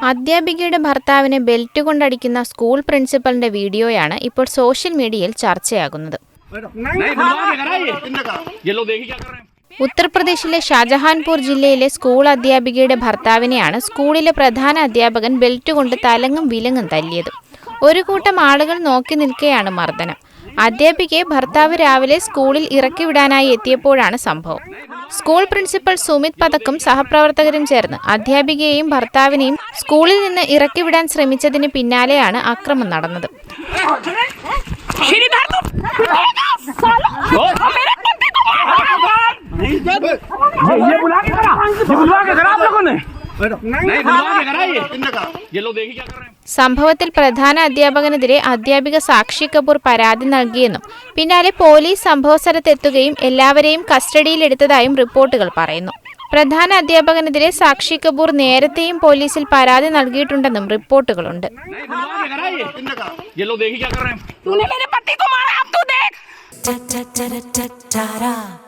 അധ്യാപികയുടെ ഭർത്താവിനെ belt കൊണ്ടടിക്കുന്ന school പ്രിൻസിപ്പലിന്റെ വീഡിയോയാണ് ഇപ്പോൾ സോഷ്യൽ മീഡിയയിൽ ചർച്ചയാകുന്നത്. ഉത്തർപ്രദേശിലെ ഷാജഹാൻപൂർ ജില്ലയിലെ സ്കൂൾ അധ്യാപികയുടെ ഭർത്താവിനെയാണ് സ്കൂളിലെ പ്രധാന അധ്യാപകൻ ബെൽറ്റ് കൊണ്ട് തലങ്ങും വിലങ്ങും തല്ലിയത്. ഒരു കൂട്ടം ആളുകൾ നോക്കി നിൽക്കെയാണ് മർദ്ദനം. അധ്യാപികയെ ഭർത്താവ് രാവിലെ സ്കൂളിൽ ഇറക്കിവിടാനായി എത്തിയപ്പോഴാണ് സംഭവം. സ്കൂൾ പ്രിൻസിപ്പൽ സുമിത് പതക്കും സഹപ്രവർത്തകരും ചേർന്ന് അധ്യാപികയെയും ഭർത്താവിനെയും സ്കൂളിൽ നിന്ന് ഇറക്കിവിടാൻ ശ്രമിച്ചതിന് പിന്നാലെയാണ് അക്രമം നടന്നത്. സംഭവത്തിൽ പ്രധാന അധ്യാപകനെതിരെ അധ്യാപിക സാക്ഷി കപൂർ പരാതി നൽകിയെന്നും പിന്നാലെ പോലീസ് സംഭവസ്ഥലത്തെത്തുകയും എല്ലാവരെയും കസ്റ്റഡിയിലെടുത്തതായും റിപ്പോർട്ടുകൾ പറയുന്നു. പ്രധാന അധ്യാപകനെതിരെ സാക്ഷി കപൂർ നേരത്തെയും പോലീസിൽ പരാതി നൽകിയിട്ടുണ്ടെന്നും റിപ്പോർട്ടുകളുണ്ട്.